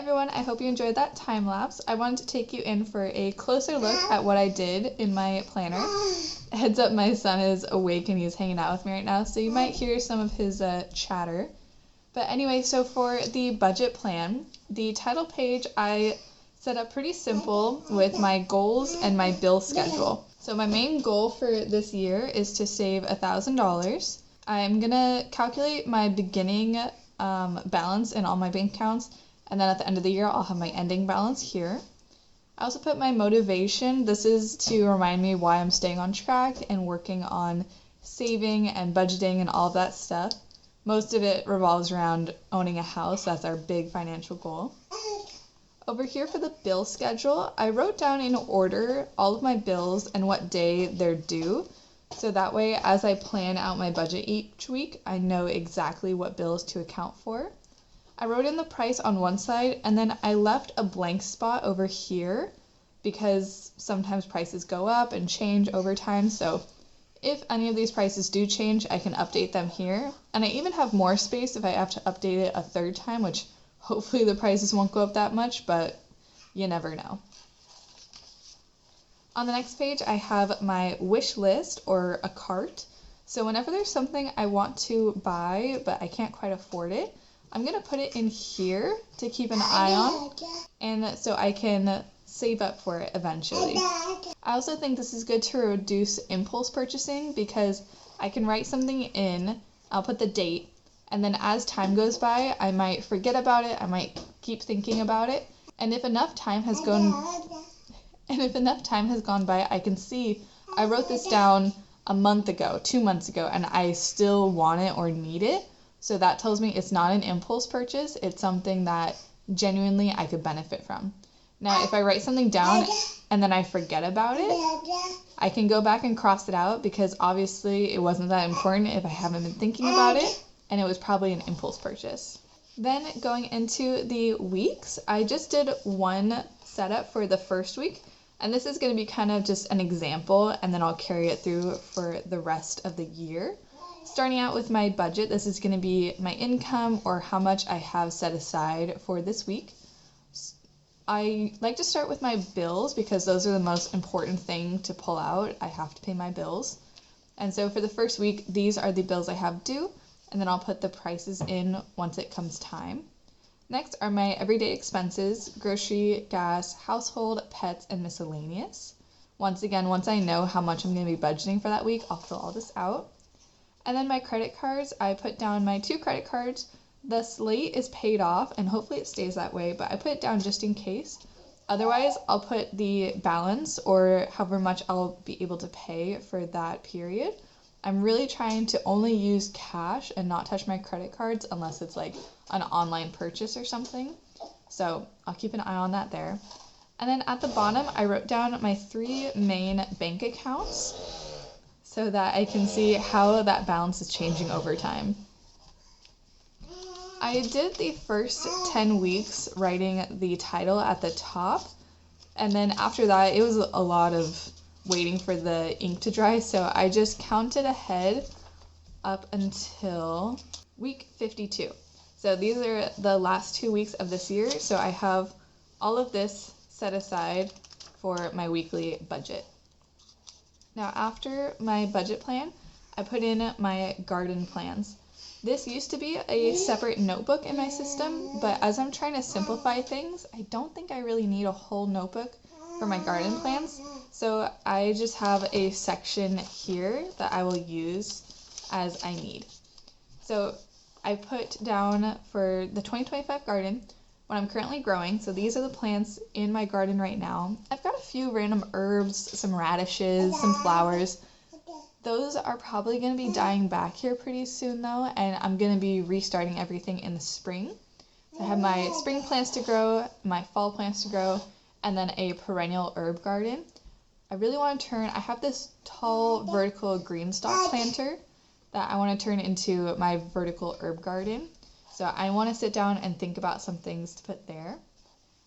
everyone, I hope you enjoyed that time lapse. I wanted to take you in for a closer look at what I did in my planner. Heads up, my son is awake and he's hanging out with me right now, so you might hear some of his chatter. But anyway, so for the budget plan, the title page, I set up pretty simple with my goals and my bill schedule. So my main goal for this year is to save $1,000. I'm gonna calculate my beginning balance in all my bank accounts, and then at the end of the year I'll have my ending balance here. I also put my motivation. This is to remind me why I'm staying on track and working on saving and budgeting and all of that stuff. Most of it revolves around owning a house. That's our big financial goal. Over here for the bill schedule, I wrote down in order all of my bills and what day they're due. So that way, as I plan out my budget each week, I know exactly what bills to account for. I wrote in the price on one side, and then I left a blank spot over here because sometimes prices go up and change over time. So if any of these prices do change, I can update them here. And I even have more space if I have to update it a third time, which hopefully the prices won't go up that much, but you never know. On the next page, I have my wish list or a cart. So whenever there's something I want to buy, but I can't quite afford it, I'm gonna put it in here to keep an eye on, and so I can save up for it eventually. I also think this is good to reduce impulse purchasing because I can write something in, I'll put the date, and then as time goes by, I might forget about it, I might keep thinking about it, and if enough time has gone by, I can see I wrote this down a month ago, 2 months ago, and I still want it or need it. So that tells me it's not an impulse purchase, it's something that genuinely I could benefit from. Now, if I write something down and then I forget about it, I can go back and cross it out because obviously it wasn't that important if I haven't been thinking about it, and it was probably an impulse purchase. Then going into the weeks, I just did one setup for the first week, and this is going to be kind of just an example, and then I'll carry it through for the rest of the year. Starting out with my budget, this is going to be my income or how much I have set aside for this week. I like to start with my bills because those are the most important thing to pull out. I have to pay my bills. And so for the first week, these are the bills I have due, and then I'll put the prices in once it comes time. Next are my everyday expenses: grocery, gas, household, pets, and miscellaneous. Once again, once I know how much I'm going to be budgeting for that week, I'll fill all this out. And then my credit cards, I put down my 2 credit cards. The slate is paid off, and hopefully it stays that way, but I put it down just in case. Otherwise, I'll put the balance or however much I'll be able to pay for that period. I'm really trying to only use cash and not touch my credit cards unless it's like an online purchase or something. So I'll keep an eye on that there. And then at the bottom, I wrote down my 3 main bank accounts so that I can see how that balance is changing over time. I did the first 10 weeks writing the title at the top, and then after that it was a lot of waiting for the ink to dry, so I just counted ahead up until week 52. So these are the last 2 weeks of this year, so I have all of this set aside for my weekly budget. Now after my budget plan, I put in my garden plans. This used to be a separate notebook in my system, but as I'm trying to simplify things, I don't think I really need a whole notebook for my garden plans. So I just have a section here that I will use as I need. So I put down for the 2025 garden what I'm currently growing. So these are the plants in my garden right now. I've got a few random herbs, some radishes, some flowers. Those are probably going to be dying back here pretty soon though, and I'm going to be restarting everything in the spring. So I have my spring plants to grow, my fall plants to grow, and then a perennial herb garden. I really want to I have this tall vertical green stalk planter that I want to turn into my vertical herb garden. So I want to sit down and think about some things to put there.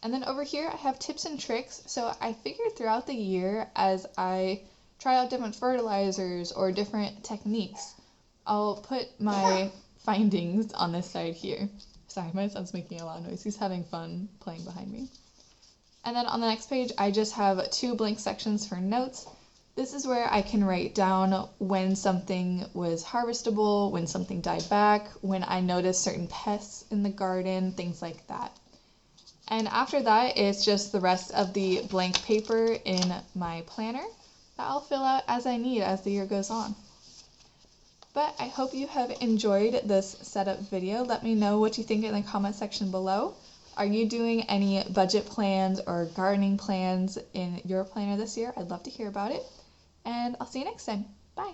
And then over here I have tips and tricks. So I figured throughout the year as I try out different fertilizers or different techniques, I'll put my findings on this side here. Sorry, my son's making a loud noise. He's having fun playing behind me. And then on the next page, I just have 2 blank sections for notes. This is where I can write down when something was harvestable, when something died back, when I noticed certain pests in the garden, things like that. And after that, it's just the rest of the blank paper in my planner that I'll fill out as I need as the year goes on. But I hope you have enjoyed this setup video. Let me know what you think in the comment section below. Are you doing any budget plans or gardening plans in your planner this year? I'd love to hear about it. And I'll see you next time. Bye.